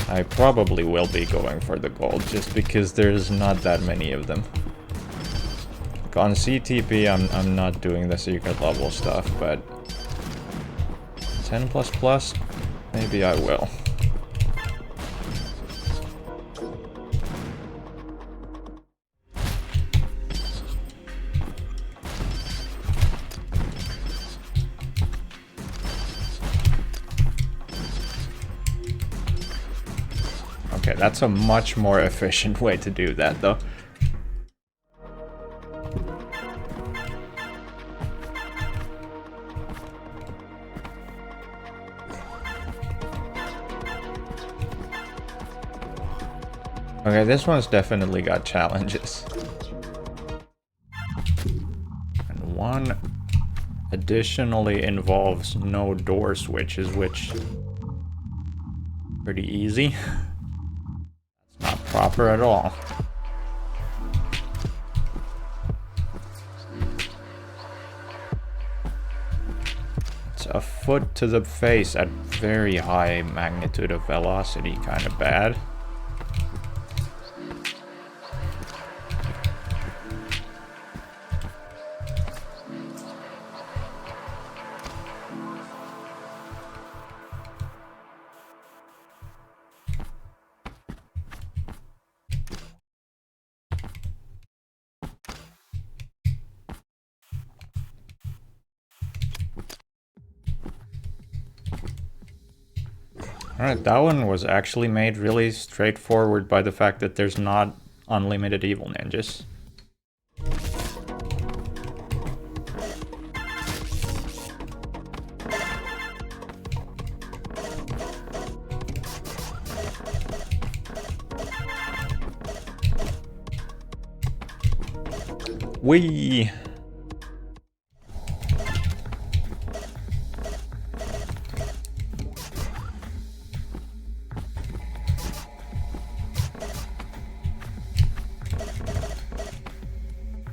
I probably will be going for the gold, just because there's not that many of them. On CTP, I'm not doing the secret level stuff, but 10++, maybe I will. Okay, that's a much more efficient way to do that, though. Okay, this one's definitely got challenges. And one additionally involves no door switches, which pretty easy. That's not proper at all. It's a foot to the face at very high magnitude of velocity, kind of bad. Alright, that one was actually made really straightforward by the fact that there's not unlimited evil ninjas. Whee!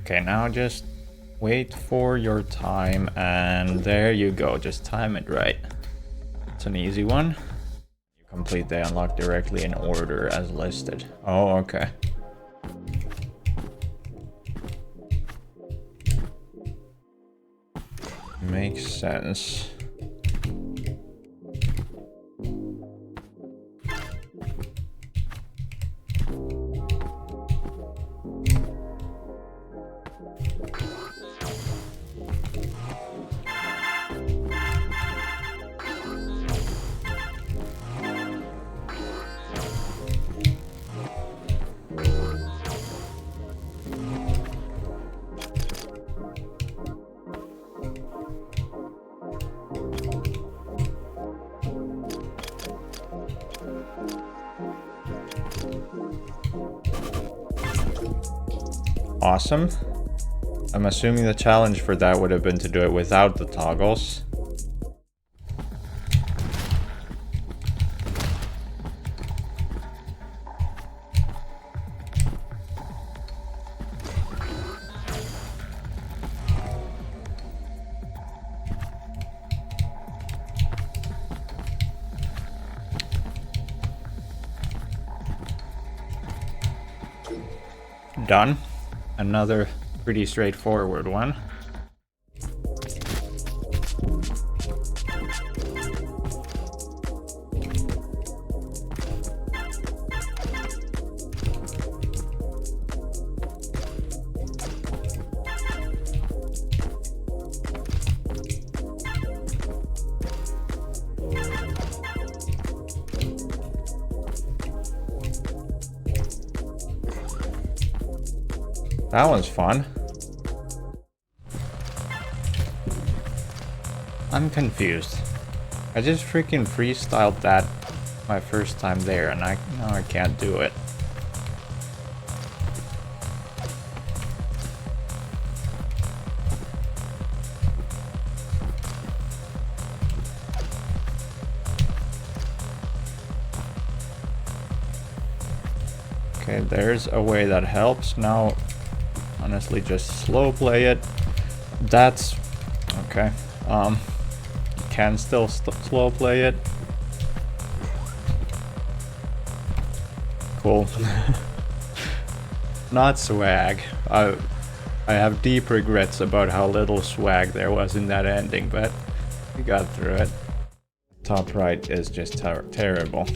Okay, now just wait for your time, and there you go, just time it right. It's an easy one. You complete the unlock directly in order as listed. Oh, okay. Makes sense. Awesome. I'm assuming the challenge for that would have been to do it without the toggles. Done. Another pretty straightforward one. That one's fun. I'm confused. I just freaking freestyled that my first time there, and now I can't do it. Okay, there's a way that helps. Now, honestly, just slow play it. That's okay. You can still slow play it. cool. Not swag. I have deep regrets about how little swag there was in that ending, but we got through it. Top right is just terrible.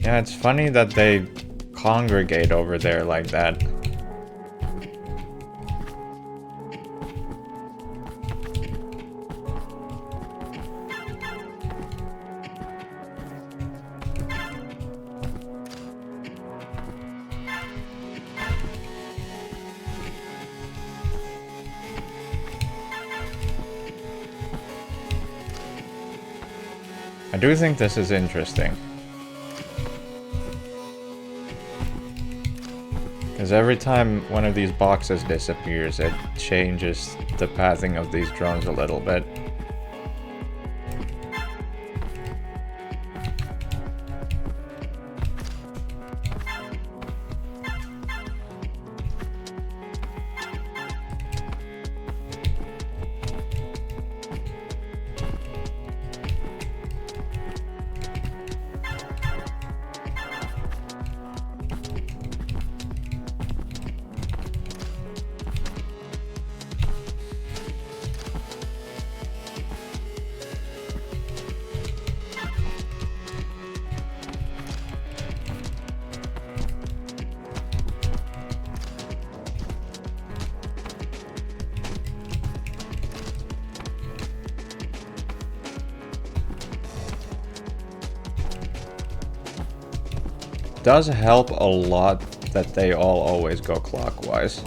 Yeah, it's funny that they congregate over there like that. I do think this is interesting. Because every time one of these boxes disappears, it changes the pathing of these drums a little bit. Does help a lot that they all always go clockwise.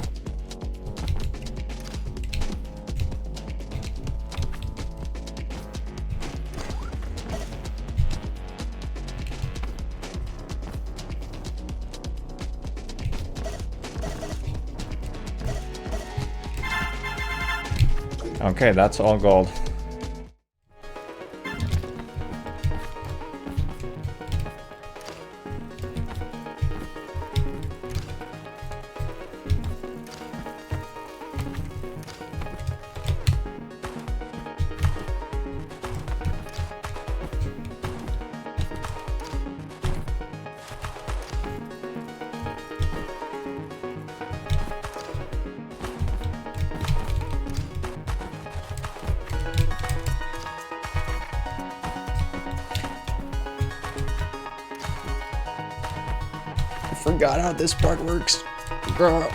Okay, that's all gold. Forgot how this part works. Girl.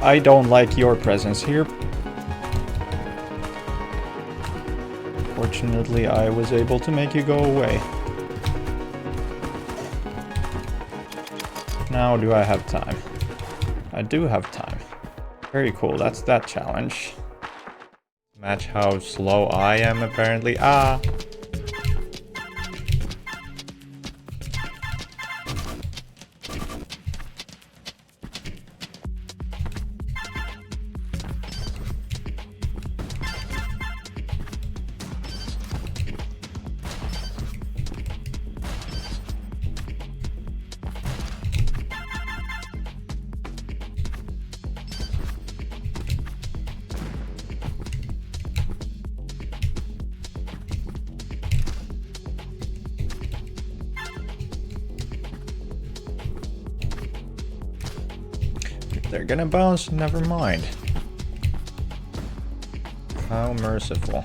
I don't like your presence here. Fortunately, I was able to make you go away. Now, do I have time? I do have time. Very cool, that's that challenge. Match how slow I am, apparently. Ah! They're gonna bounce, never mind. How merciful.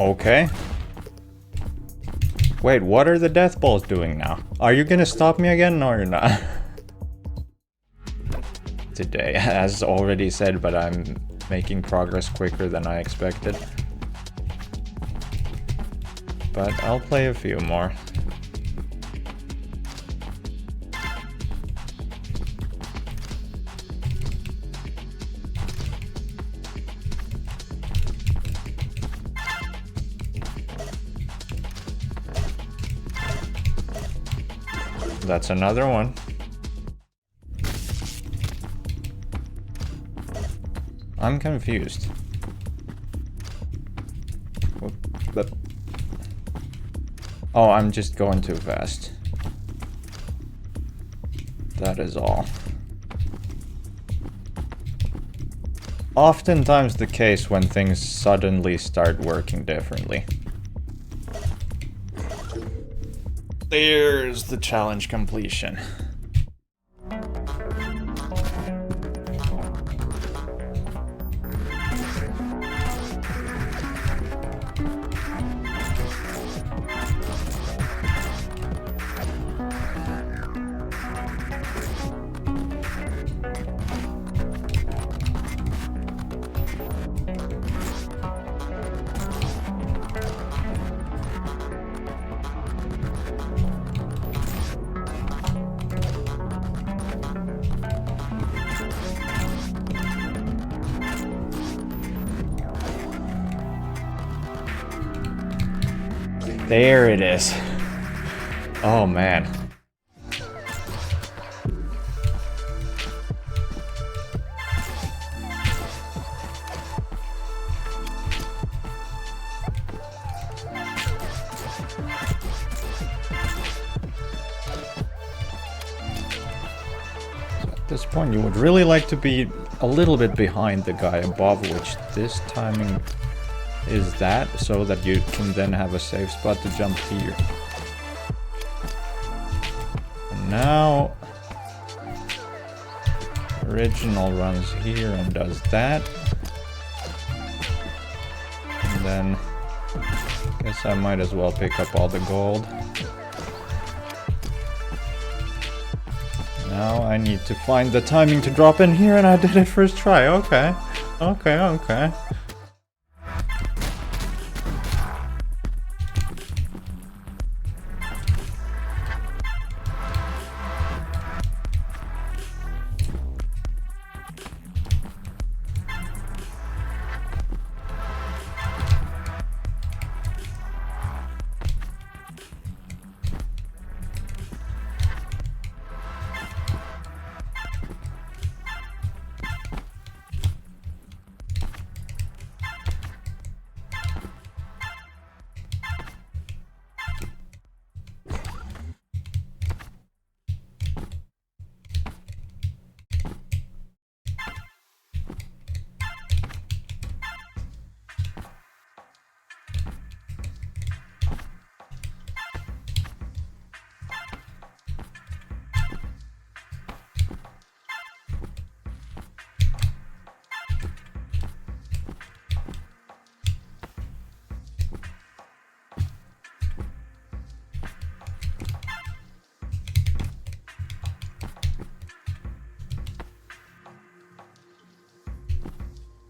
Okay. Wait, what are the death balls doing now? Are you gonna stop me again? No, you're not. Today, as already said, but I'm making progress quicker than I expected. But I'll play a few more. That's another one. I'm confused. Oh, I'm just going too fast. That is all. Oftentimes the case when things suddenly start working differently. There's the challenge completion. There it is. Oh man. At this point you would really like to be a little bit behind the guy above, which this timing is that, so that you can then have a safe spot to jump here. And now original runs here and does that. And then I guess I might as well pick up all the gold. Now I need to find the timing to drop in here, and I did it first try. Okay. Okay.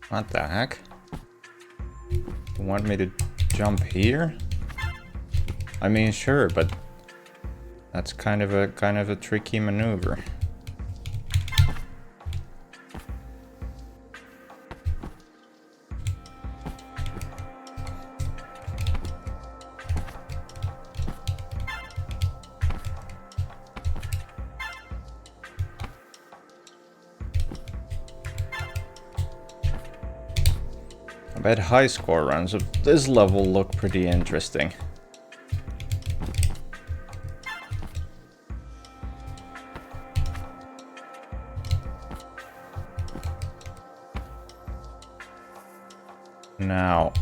What the heck? You want me to jump here? I mean, sure, but that's kind of a tricky maneuver. I bet high score runs of this level look pretty interesting. Now,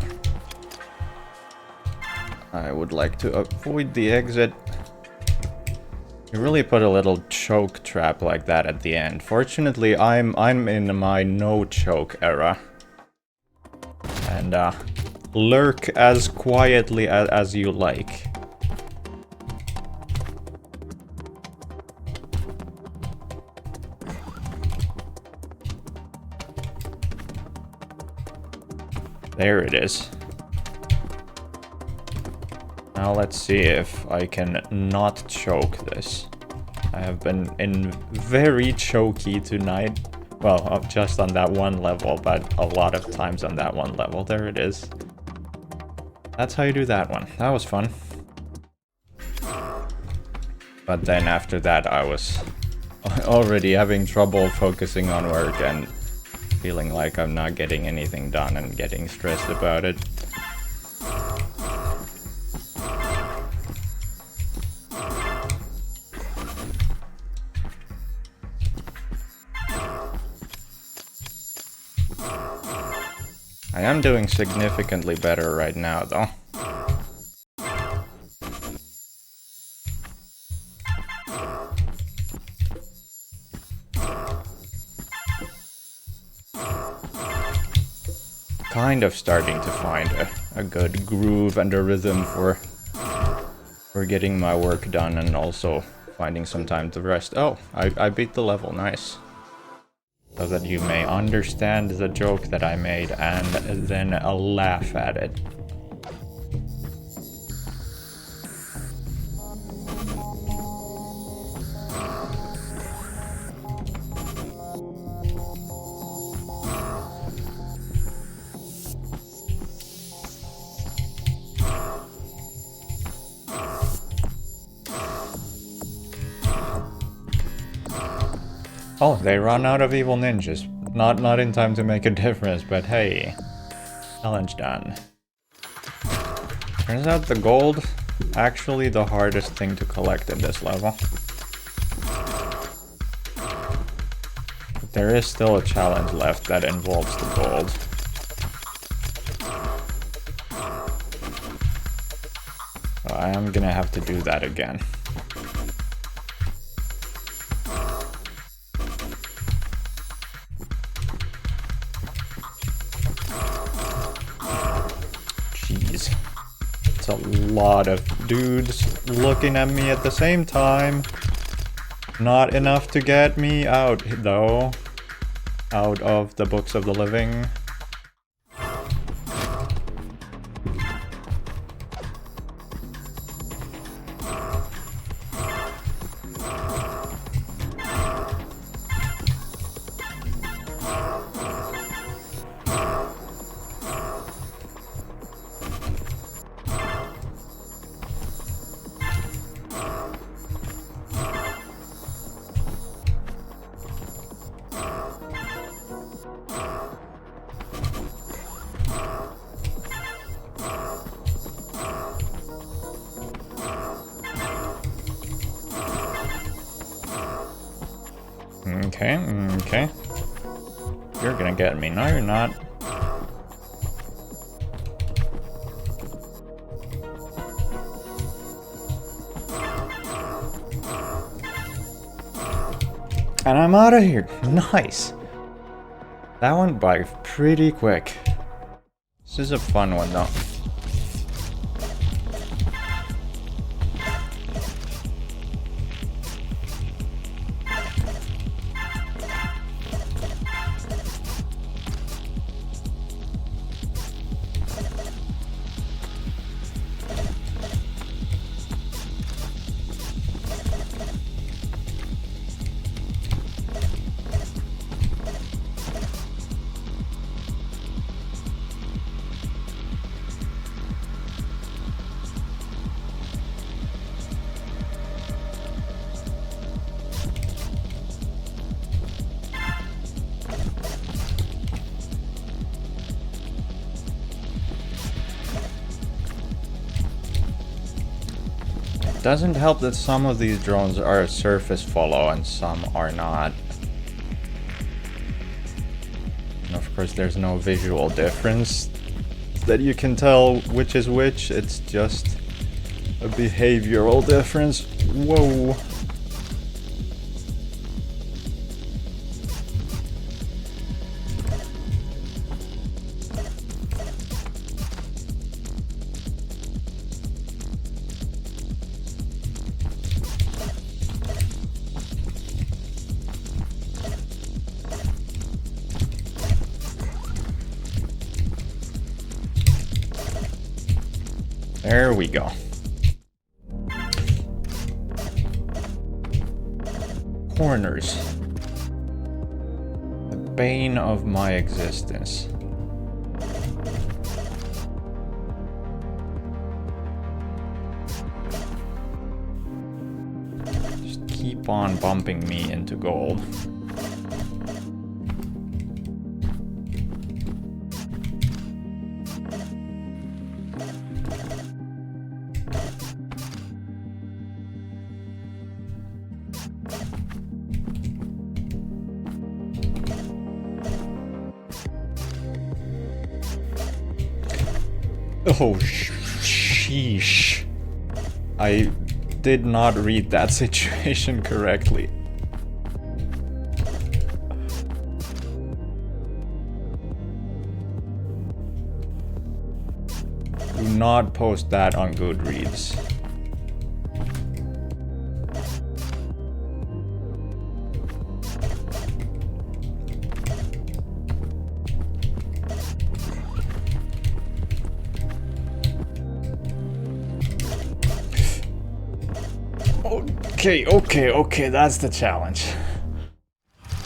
I would like to avoid the exit. You really put a little choke trap like that at the end. Fortunately, I'm in my no choke era. And lurk as quietly as you like. There it is. Now let's see if I can not choke this. I have been in very choky tonight. Well, just on that one level, but a lot of times on that one level. There it is. That's how you do that one. That was fun. But then after that, I was already having trouble focusing on work and feeling like I'm not getting anything done and getting stressed about it. I am doing significantly better right now, though. Kind of starting to find a good groove and a rhythm for getting my work done and also finding some time to rest. Oh, I beat the level, nice. So that you may understand the joke that I made and then laugh at it. Oh, they run out of evil ninjas. Not in time to make a difference, but hey. Challenge done. Turns out the gold, actually the hardest thing to collect in this level. But there is still a challenge left that involves the gold. So I am gonna have to do that again. It's a lot of dudes looking at me at the same time. Not enough to get me out, though. Out of the books of the living. Okay. You're gonna get me. No, you're not. And I'm out of here. Nice. That went by pretty quick. This is a fun one, though. Doesn't help that some of these drones are surface follow and some are not. And of course there's no visual difference that you can tell which is which, it's just a behavioral difference. Whoa. There we go. Corners. The bane of my existence. Just keep on bumping me into gold. Oh, sheesh. I did not read that situation correctly. Do not post that on Goodreads. Okay, that's the challenge.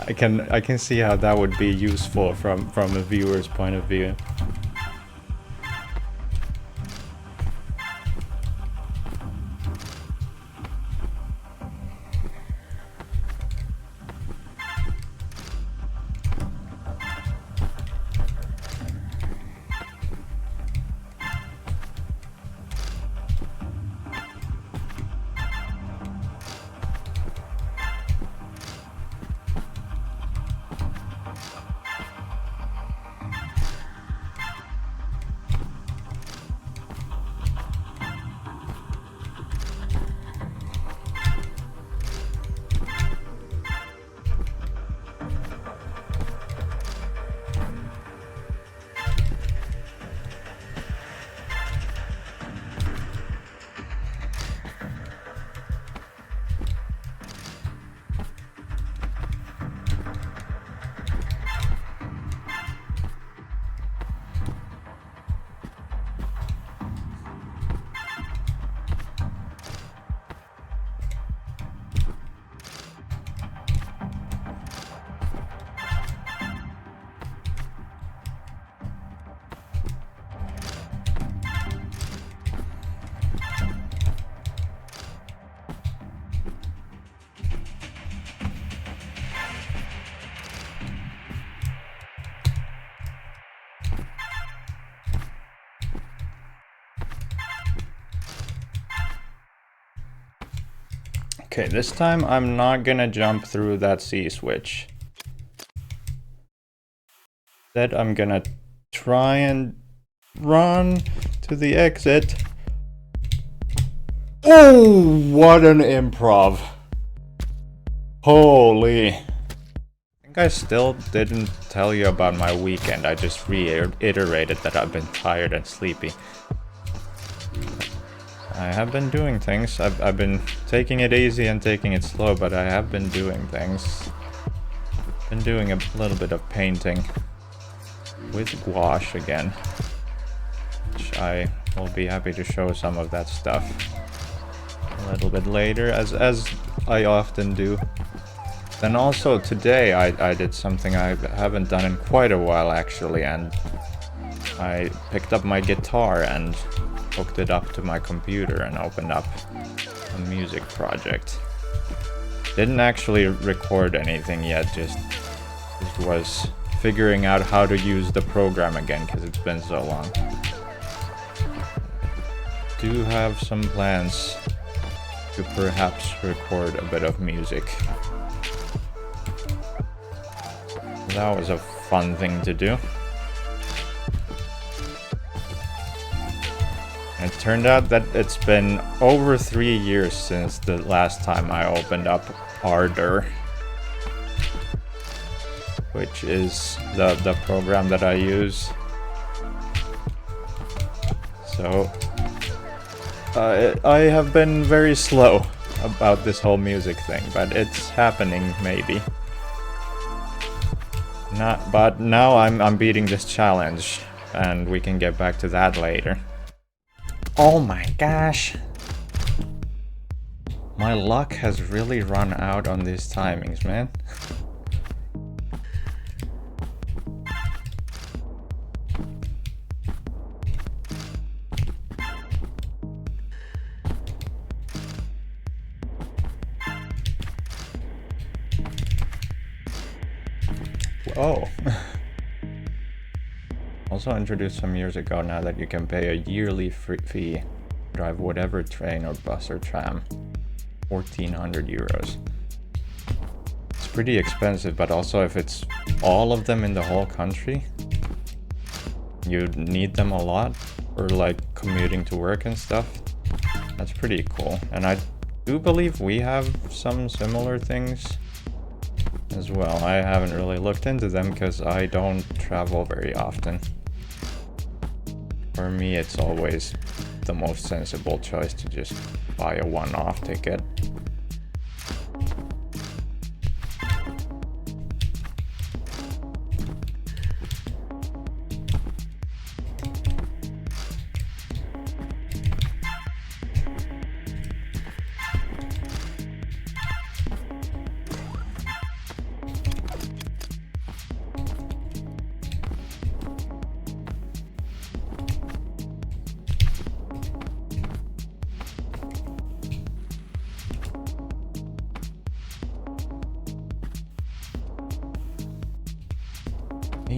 I can see how that would be useful from a viewer's point of view. Okay, this time I'm not gonna jump through that C switch. Instead, I'm gonna try and run to the exit. Oh, what an improv. Holy. I think I still didn't tell you about my weekend. I just reiterated that I've been tired and sleepy. I have been doing things. I've been taking it easy and taking it slow, but I have been doing things. Been doing a little bit of painting with gouache again, which I will be happy to show some of that stuff a little bit later, as I often do. Then also today I did something I haven't done in quite a while actually, and I picked up my guitar and hooked it up to my computer and opened up a music project. Didn't actually record anything yet, just was figuring out how to use the program again because it's been so long. Do have some plans to perhaps record a bit of music. That was a fun thing to do. It turned out that it's been over 3 years since the last time I opened up Ardor, which is the program that I use. So I have been very slow about this whole music thing, but it's happening maybe. But now I'm beating this challenge, and we can get back to that later. Oh my gosh. My luck has really run out on these timings, man. Whoa. Also introduced some years ago now that you can pay a yearly fee, drive whatever train or bus or tram. 1,400 euros. It's pretty expensive, but also if it's all of them in the whole country, you need them a lot for like commuting to work and stuff. That's pretty cool. And I do believe we have some similar things as well. I haven't really looked into them because I don't travel very often. For me, it's always the most sensible choice to just buy a one-off ticket.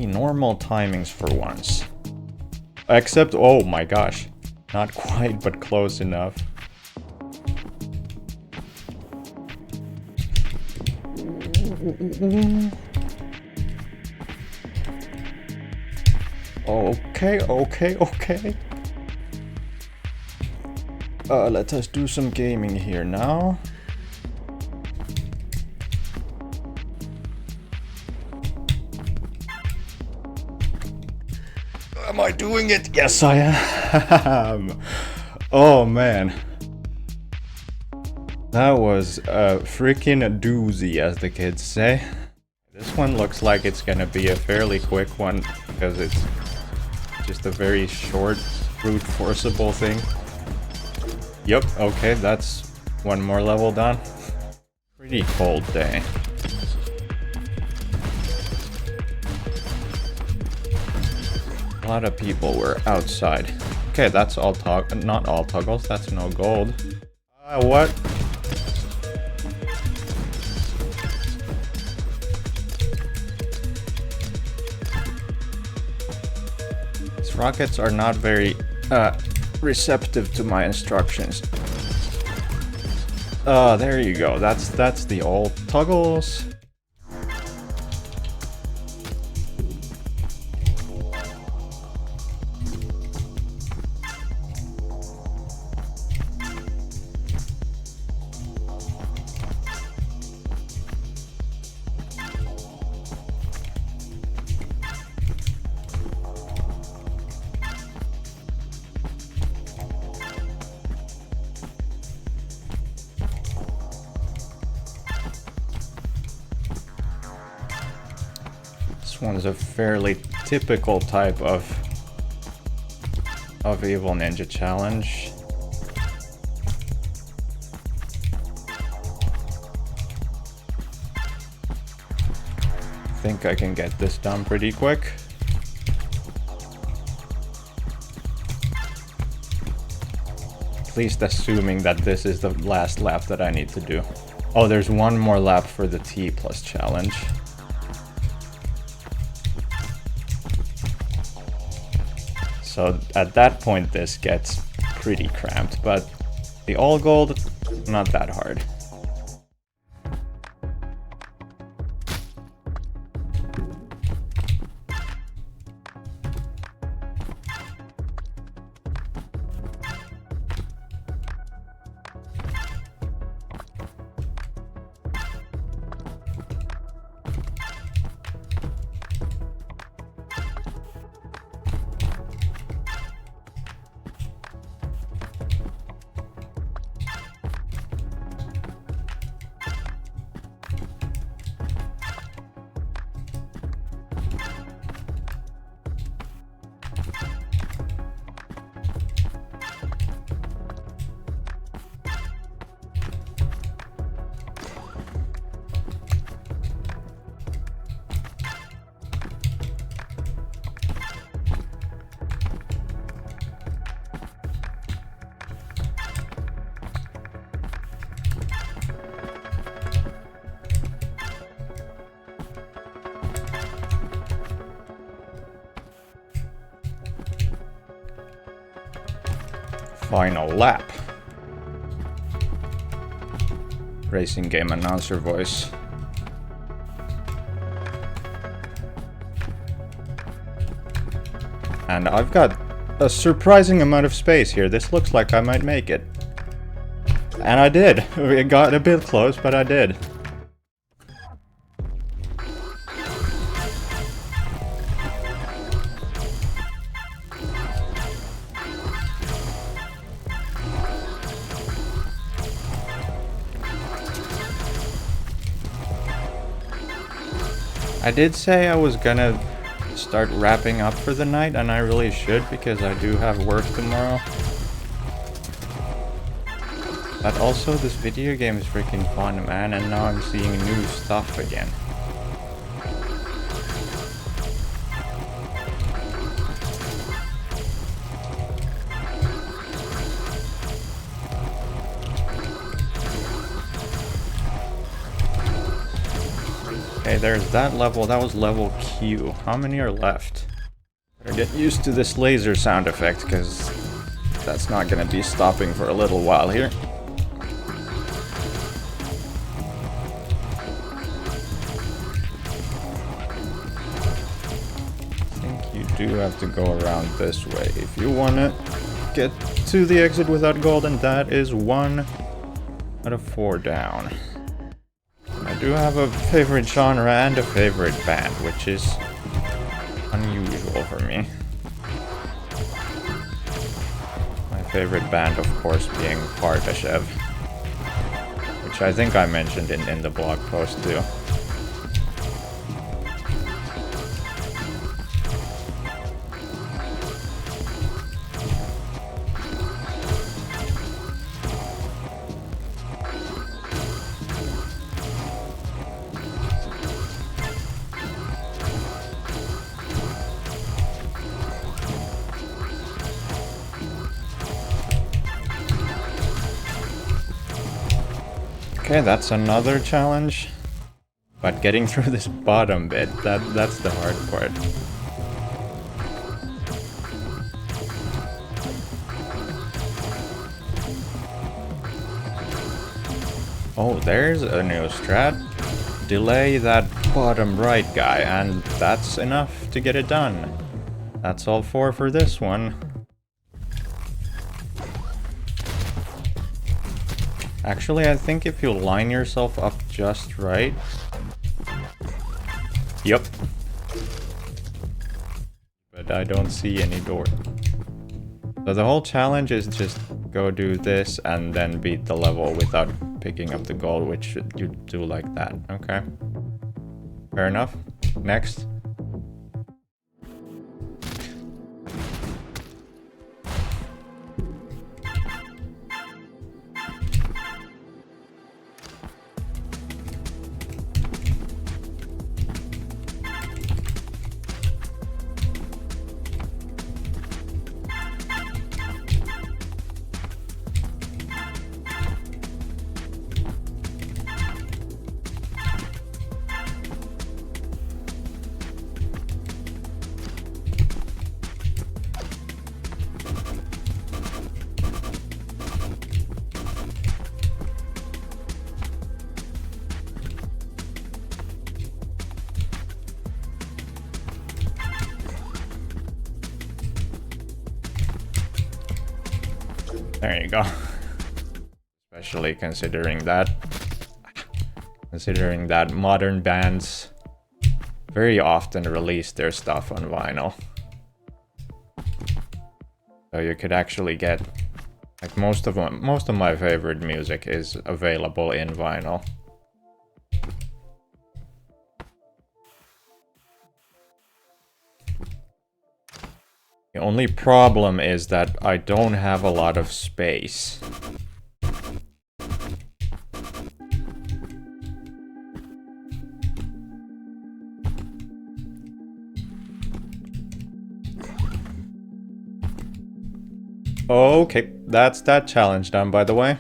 Normal timings for once. Except, oh my gosh, not quite, but close enough. Okay. Let us do some gaming here now. Am I doing it? Yes, I am. Oh man. That was a freaking doozy, as the kids say. This one looks like it's gonna be a fairly quick one because it's just a very short, brute forcible thing. Yep, okay, that's one more level done. Pretty cold day. A lot of people were outside. Okay, that's all not all toggles, that's no gold. What? These rockets are not very receptive to my instructions. There you go. That's the old toggles. This one's a fairly typical type of Evil Ninja challenge. I think I can get this done pretty quick. At least assuming that this is the last lap that I need to do. Oh, there's one more lap for the T+ challenge. So at that point this gets pretty cramped, but the all gold, not that hard. Final lap. Racing game announcer voice. And I've got a surprising amount of space here. This looks like I might make it. And I did. It got a bit close, but I did. I did say I was gonna start wrapping up for the night, and I really should because I do have work tomorrow. But also this video game is freaking fun, man, and now I'm seeing new stuff again. Okay, there's that level. That was level Q. How many are left? Better get used to this laser sound effect, because that's not gonna be stopping for a little while here. I think you do have to go around this way if you wanna get to the exit without gold, and that is 1 out of 4 down. I do have a favorite genre and a favorite band, which is unusual for me. My favorite band, of course, being Kardashev, which I think I mentioned in the blog post too. Okay, that's another challenge. But getting through this bottom bit, that's the hard part. Oh, there's a new strat. Delay that bottom right guy, and that's enough to get it done. That's all 4 for this one. Actually, I think if you line yourself up just right... Yep. But I don't see any door. So the whole challenge is just go do this and then beat the level without picking up the gold, which you do like that. Okay. Fair enough. Next. There you go. Especially considering that modern bands very often release their stuff on vinyl. So you could actually get like most of my favorite music is available in vinyl. The only problem is that I don't have a lot of space. Okay, that's that challenge done, by the way.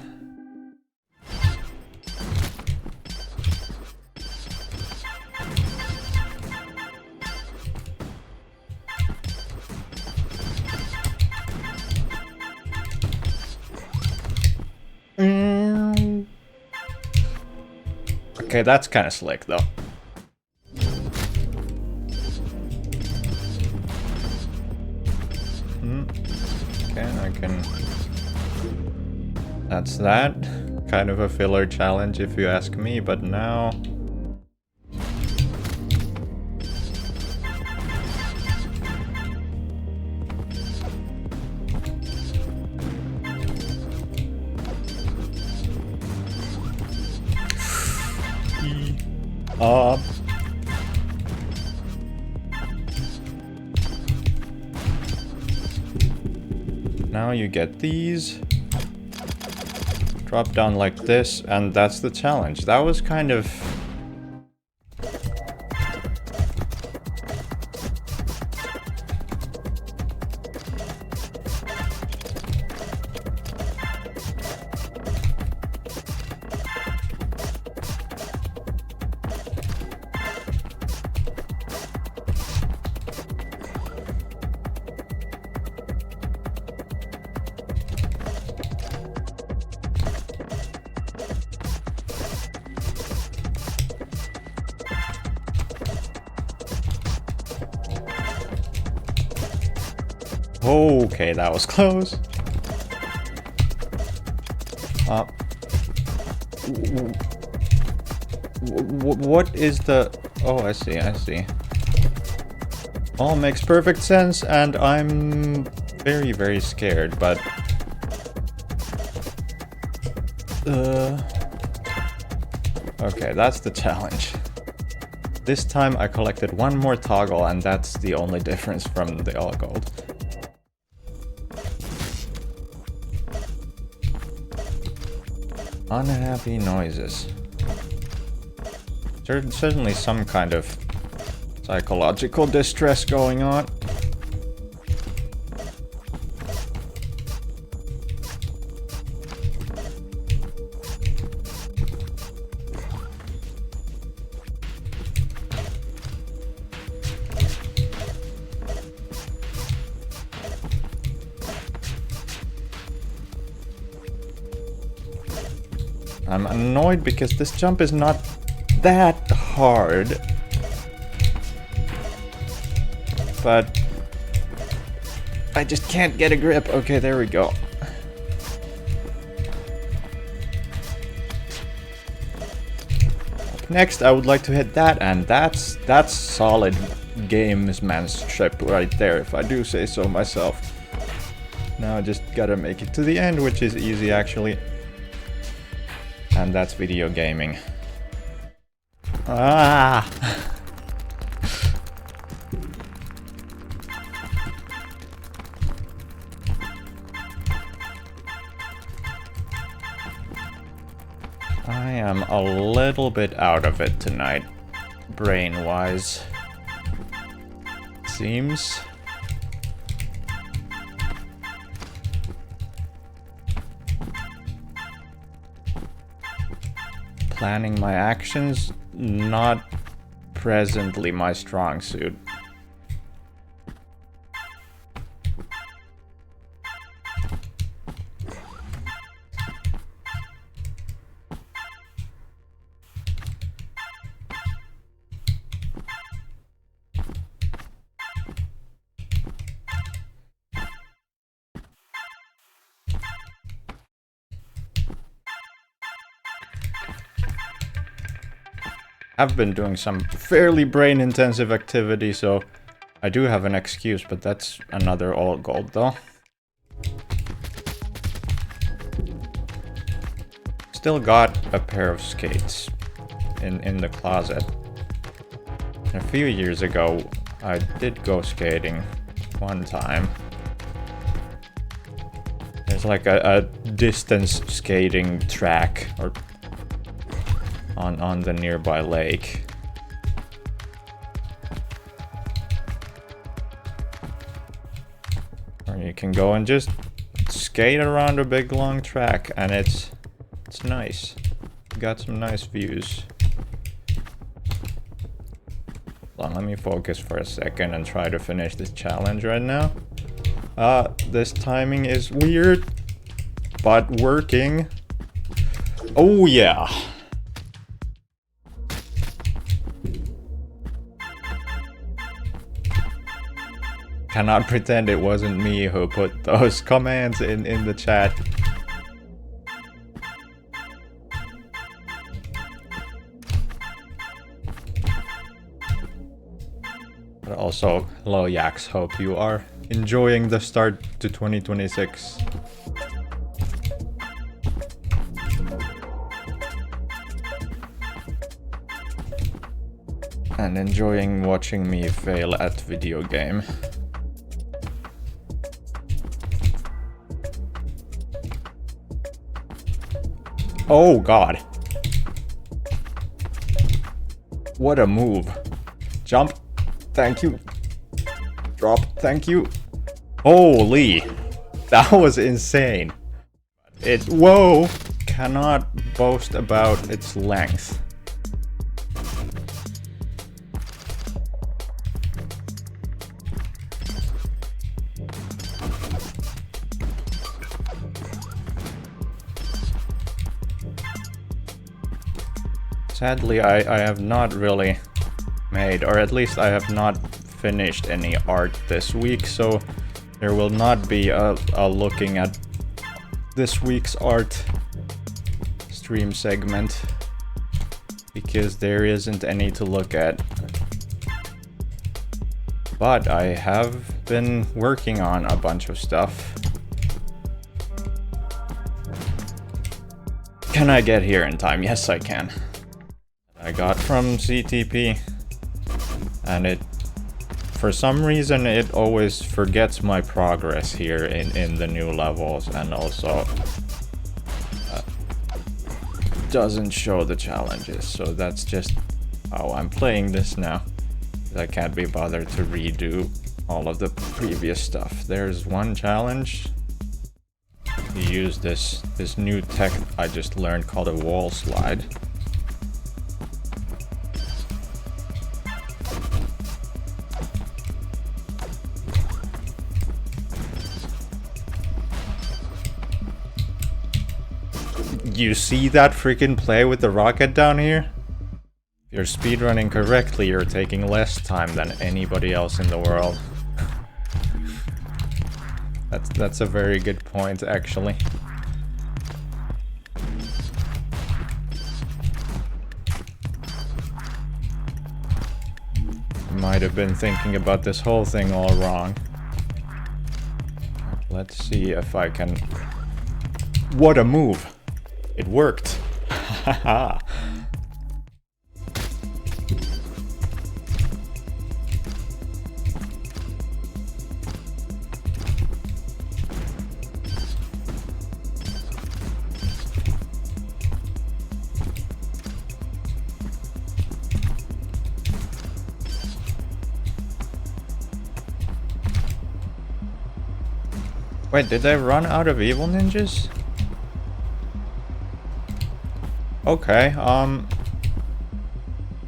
Okay, that's kind of slick though. Okay, I can... That's that. Kind of a filler challenge if you ask me, but now... Now you get these. Drop down like this, and that's the challenge. That was kind of... Okay, that was close. What is the... Oh, I see, I see. All makes perfect sense, and I'm very, very scared, but... Okay, that's the challenge. This time I collected one more toggle, and that's the only difference from the all gold. Unhappy noises. There's certainly some kind of psychological distress going on. I'm annoyed because this jump is not that hard. But I just can't get a grip. Okay, there we go. Next, I would like to hit that, and that's solid gamesmanship right there, if I do say so myself. Now I just gotta make it to the end, which is easy actually. And that's video gaming. Ah! I am a little bit out of it tonight, brain-wise. Seems. Planning my actions, not presently my strong suit. I've been doing some fairly brain-intensive activity, so I do have an excuse, but that's another all gold though. Still got a pair of skates in the closet. A few years ago, I did go skating one time. There's like a distance skating track or on the nearby lake. Or you can go and just skate around a big long track, and it's nice. Got some nice views. Hold on, let me focus for a second and try to finish this challenge right now. This timing is weird, but working. Oh yeah. Cannot pretend it wasn't me who put those commands in the chat. But also, hello Yaks, hope you are enjoying the start to 2026. And enjoying watching me fail at video game. Oh god. What a move. Jump. Thank you. Drop. Thank you. Holy. That was insane. Whoa. Cannot boast about its length. Sadly, I have not really made, or at least I have not finished any art this week, so there will not be a looking at this week's art stream segment, because there isn't any to look at. But I have been working on a bunch of stuff. Can I get here in time? Yes, I can. I got from CTP, and for some reason it always forgets my progress here in the new levels, and also doesn't show the challenges, so that's just how I'm playing this now. I can't be bothered to redo all of the previous stuff. There's one challenge. You use this new tech I just learned called a wall slide. You see that freaking play with the rocket down here? If you're speedrunning correctly, you're taking less time than anybody else in the world. That's a very good point, actually. Might have been thinking about this whole thing all wrong. Let's see if I can... What a move! It worked! Haha! Wait, did I run out of evil ninjas? Okay,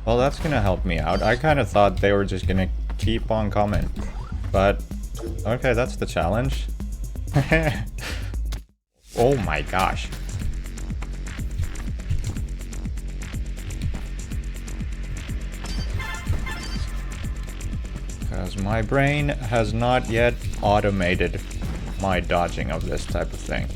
well that's gonna help me out. I kind of thought they were just gonna keep on coming. But, okay, that's the challenge. Oh my gosh. Because my brain has not yet automated my dodging of this type of thing.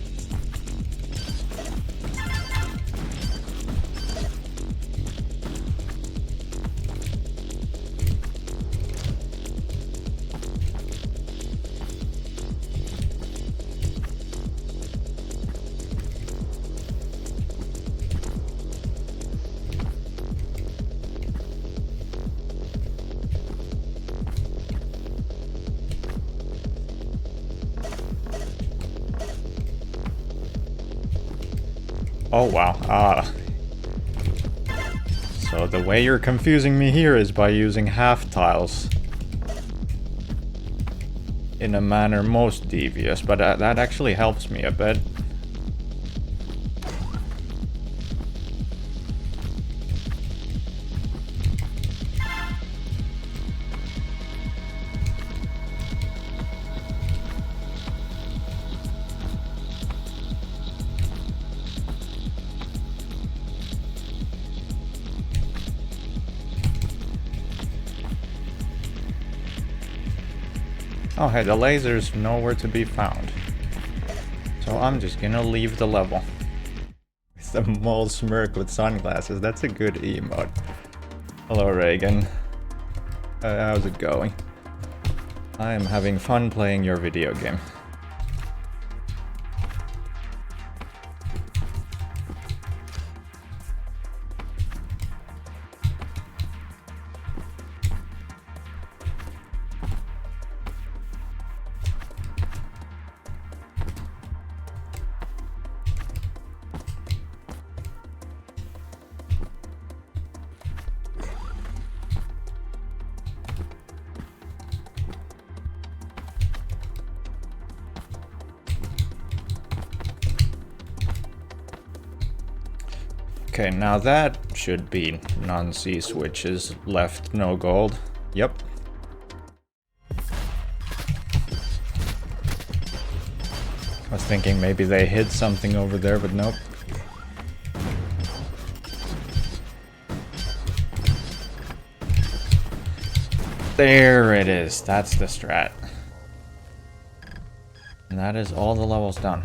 Oh wow, so the way you're confusing me here is by using half tiles in a manner most devious, but that actually helps me a bit. Oh hey, the laser's nowhere to be found. So I'm just gonna leave the level. It's the mole smirk with sunglasses, that's a good emote. Hello Reagan. How's it going? I am having fun playing your video game. Okay, now that should be non-C switches, left no gold. Yep. I was thinking maybe they hid something over there, but nope. There it is, that's the strat. And that is all the levels done.